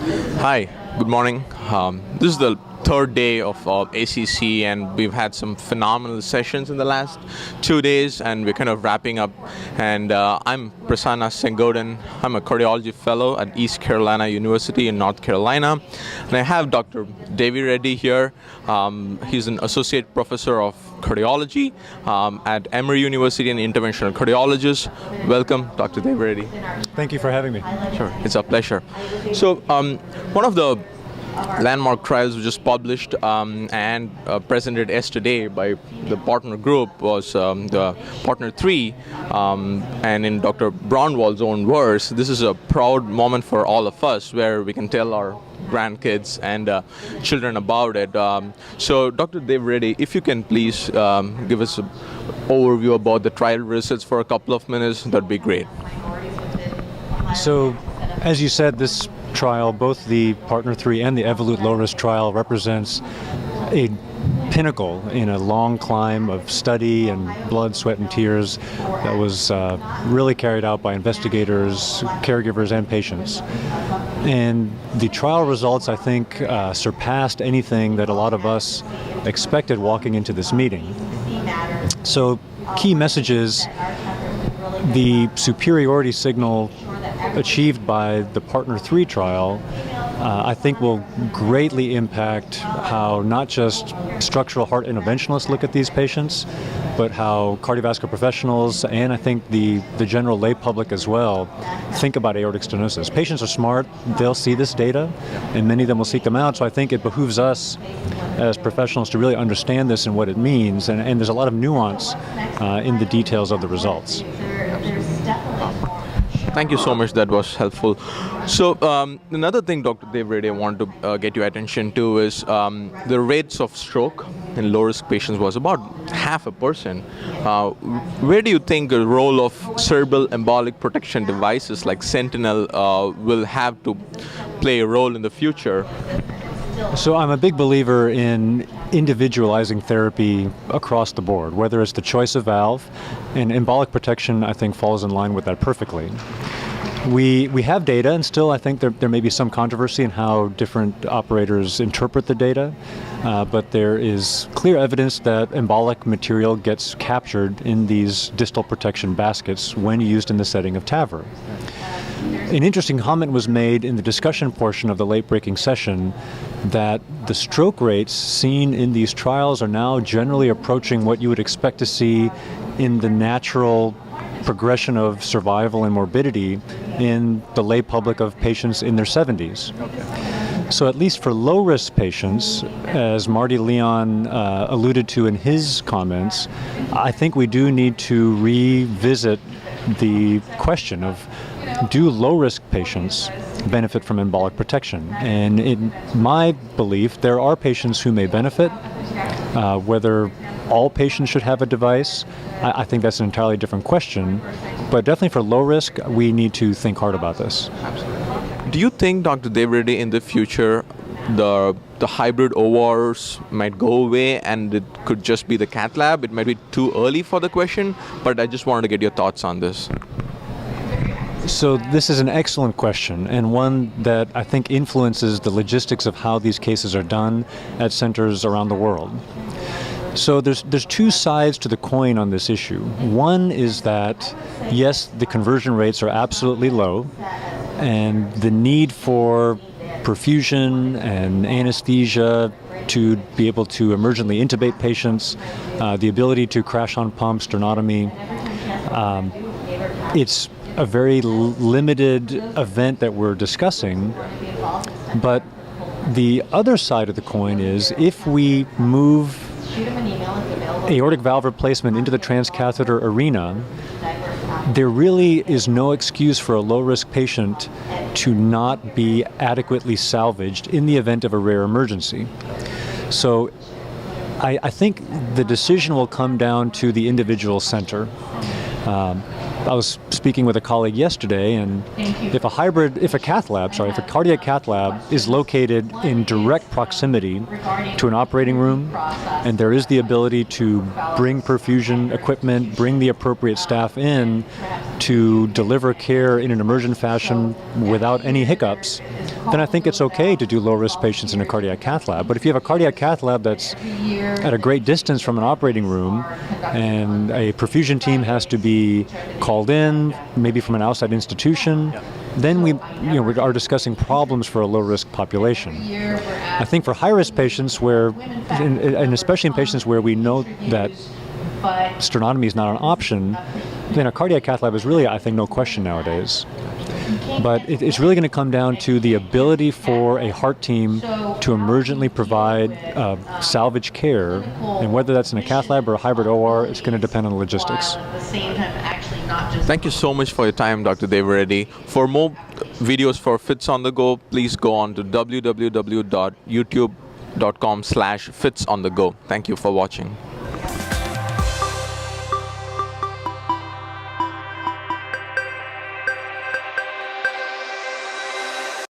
Hi, good morning. This is the third day of ACC, and we've had some phenomenal sessions in the last 2 days, and we're kind of wrapping up. And I'm Prasanna Sengodan. I'm a Cardiology Fellow at East Carolina University in North Carolina. And I have Dr. Devireddy here. He's an Associate Professor of Cardiology at Emory University and Interventional Cardiologist. Welcome, Dr. Devireddy. Thank you for having me. Sure, it's a pleasure. So one of the landmark trials was just published and presented yesterday by the partner group was the partner 3, and in Dr. Braunwald's own words, this is a proud moment for all of us where we can tell our grandkids and children about it. So Dr. Devireddy, if you can please give us an overview about the trial results for a couple of minutes, that'd be great. So, as you said, this trial, both the Partner 3 and the Evolute Low Risk trial, represents a pinnacle in a long climb of study and blood, sweat, and tears that was really carried out by investigators, caregivers, and patients. And the trial results, I think, surpassed anything that a lot of us expected walking into this meeting. So, key messages: the superiority signal achieved by the Partner 3 trial, I think will greatly impact how not just structural heart interventionalists look at these patients, but how cardiovascular professionals and I think the general lay public as well think about aortic stenosis. Patients are smart, they'll see this data, and many of them will seek them out, so I think it behooves us as professionals to really understand this and what it means, and there's a lot of nuance in the details of the results. Thank you so much. That was helpful. So another thing, Dr. Devireddy, I want to get your attention to is the rates of stroke in low-risk patients was about 0.5%. Where do you think the role of cerebral embolic protection devices like Sentinel will have to play a role in the future? So I'm a big believer in individualizing therapy across the board, whether it's the choice of valve, and embolic protection, I think, falls in line with that perfectly. We have data, and still I think there may be some controversy in how different operators interpret the data, but there is clear evidence that embolic material gets captured in these distal protection baskets when used in the setting of TAVR. An interesting comment was made in the discussion portion of the late-breaking session that the stroke rates seen in these trials are now generally approaching what you would expect to see in the natural progression of survival and morbidity in the lay public of patients in their 70s. So at least for low-risk patients, as Marty Leon alluded to in his comments, I think we do need to revisit the question of, do low-risk patients benefit from embolic protection? And in my belief, there are patients who may benefit. Whether all patients should have a device, I think that's an entirely different question. But definitely for low risk, we need to think hard about this. Absolutely. Do you think, Dr. Devireddy, in the future, the hybrid ORs might go away and it could just be the Cath Lab? It might be too early for the question, but I just wanted to get your thoughts on this. So this is an excellent question, and one that I think influences the logistics of how these cases are done at centers around the world. So there's two sides to the coin on this issue. One is that, yes, the conversion rates are absolutely low, and the need for perfusion and anesthesia to be able to emergently intubate patients, the ability to crash on pump, sternotomy, it's a very limited event that we're discussing, but the other side of the coin is if we move aortic valve replacement into the transcatheter arena, there really is no excuse for a low-risk patient to not be adequately salvaged in the event of a rare emergency. So I think the decision will come down to the individual center. I was speaking with a colleague yesterday, and if a cardiac cath lab is located in direct proximity to an operating room, and there is the ability to bring perfusion equipment, bring the appropriate staff in to deliver care in an emergent fashion without any hiccups, then I think it's okay to do low-risk patients in a cardiac cath lab. But if you have a cardiac cath lab that's at a great distance from an operating room, and a perfusion team has to be called in, maybe from an outside institution, then we are discussing problems for a low-risk population. I think for high-risk patients, and especially in patients where we know that sternotomy is not an option, then a cardiac cath lab is really, I think, no question nowadays. But it's really going to come down to the ability for a heart team to emergently provide salvage care, and whether that's in a cath lab or a hybrid OR, it's going to depend on the logistics. Thank you so much for your time, Dr. Devireddy. For more videos for Fits on the Go, please go on to www.youtube.com/FITsontheGo. Thank you for watching.